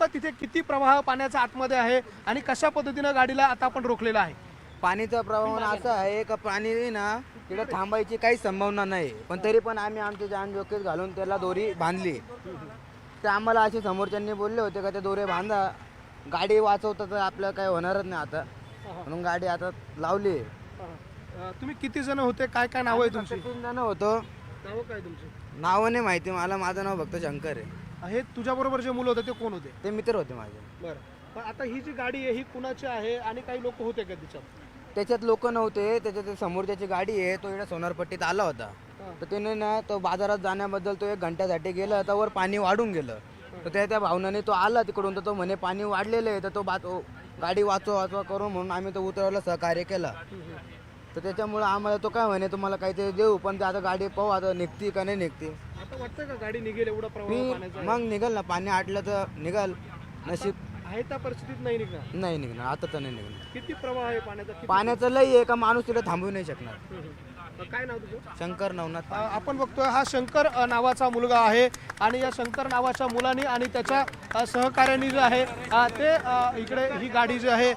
नेमकं तिथे किती प्रवाह पाण्याचा आतमध्ये आहे आणि कशा पद्धतीनं गाडीला आता आपण रोखलेलं आहे? पाणीचा प्रवाह असा आहे का पाणी ना तिकडे थांबायची काही संभावना नाही, पण तरी पण आम्ही आमचे जान जोखीत घालून त्याला दोरी बांधली. ते आम्हाला असे समोरच्यांनी बोलले होते का ते दोरे बांधा, गाडी वाचवता तर आपल्याला काही होणारच नाही आता, म्हणून गाडी आता लावली. तुम्ही किती जण होते, काय काय नाव आहे तुमची? 3 जण होतो. नाव काय तुमची? नावं नाही माहिती मला, माझं नाव फक्त शंकर आहे. हे तुझ्या बरोबर जे मुलं होते ते कोण होते? ते मित्र होते माझे. बरं, पण आता ही जी गाडी आहे ही कुणाची आहे आणि काही लोक होते का त्याच्यात? त्याच्यात लोक नव्हते, त्याच्यात ते समोरच्याची गाडी आहे, तो इकडे सोनारपट्टीत आला होता. तर त्याने ना तो बाजारात जाण्याबद्दल तो 1 घंट्यासाठी गेला, तर वर पाणी वाढून गेलं. तर त्या भावनाने तो आला तिकडून, तर तो म्हणे पाणी वाढलेलं आहे, तर तो गाडी वाचवा करून म्हणून आम्ही तो उतरवायला सहकार्य केला. तर त्याच्यामुळे आम्हाला तो काय म्हणे तुम्हाला काहीतरी देऊ, पण ते आता गाडी पाहू आता निघती का नाही निघती. आता वाटतं का गाडी निघेल एवढा प्रवाह मी पाण्याचा आहे? मग निघल ना, पाणी आटलं तर निघल, नशीब आहे त्या परिस्थितीत नाही निघणार. नाही निघणार, आता तर नाही निघणार. किती प्रवाह आहे पाण्याचा? किती? पाण्याचं लई आहे का माणूस तिथे थांबू नाही शकणार. काय नाव तुझं? शंकर नवनाथ. आपण बघतोय हा शंकर नावाचा मुलगा आहे आणि या शंकर नावाच्या मुलांनी आणि त्याच्या सहकार्याने जे आहे ते इकडे ही गाडी जी आहे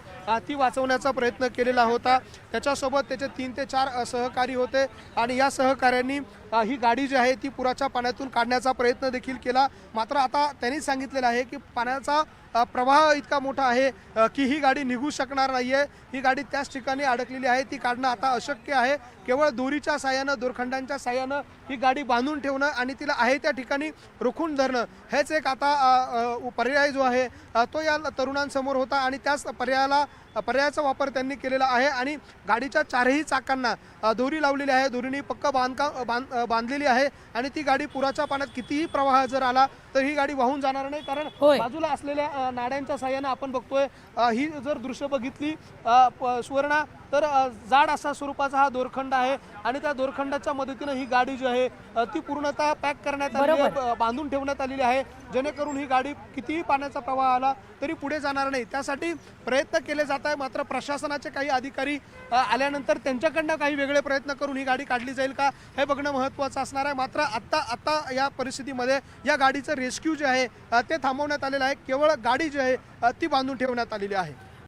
ती वाचवण्याचा प्रयत्न केलेला होता. त्याच्यासोबत त्याचे 3 ते 4 सहकारी होते आणि या सहकाऱ्यांनी ही गाडी जी आहे ती पुराच्या पाण्यातून काढण्याचा प्रयत्न देखील केला. मात्र आता त्यांनी सांगितलेलं आहे की पाण्याचा प्रवाह इतका मोठा आहे की ही गाडी निघू शकणार नाही आहे. ही गाडी त्याच ठिकाणी अडकलेली आहे, ती काढणं आता अशक्य आहे. केवळ दोरीच्या साह्यानं, दोरखंडांच्या साह्यानं ही गाडी बांधून ठेवणं आणि तिला आहे त्या ठिकाणी रोखून धरणं हेच एक आता पर्याय जो आहे तो या तरुणांसमोर होता आणि त्याच पर्यायाचा वापर त्यांनी केलेला आहे. आणि गाडीच्या 4ही चाकांना दोरी लावलेली आहे, दोरीने पक्क बांधलेली आहे आणि ती गाडी पुराच्या पाण्यात कितीही प्रवाह जर आला तर ही गाडी वाहून जाणार नाही. कारण बाजूला असलेल्या नाड्यांच्या साह्यानं आपण बघतोय ही जर दृश्य बघितली सुवर्णा तर जाड असा स्वरूपाचा हा दोरखंड आहे आणि त्या दोरखंडाच्या मदतीनं ही गाडी जी आहे ती पूर्णतः पॅक करण्यात आली आहे, बांधून ठेवण्यात आलेली आहे, जेणेकरून ही गाडी कितीही पाण्याचा प्रवाह आला तरी पुढे जाणार नाही. त्यासाठी प्रयत्न केले जात आहे. मात्र प्रशासनाचे काही अधिकारी आल्यानंतर त्यांच्याकडनं काही वेगळे प्रयत्न करून ही गाडी काढली जाईल का हे बघणं महत्त्वाचं असणार आहे. मात्र आत्ता या परिस्थितीमध्ये या गाडीचं रेस्क्यू जे आहे ते थांबवण्यात आलेलं आहे. केवळ गाडी जी आहे ती बांधून ठेवण्यात आलेली आहे.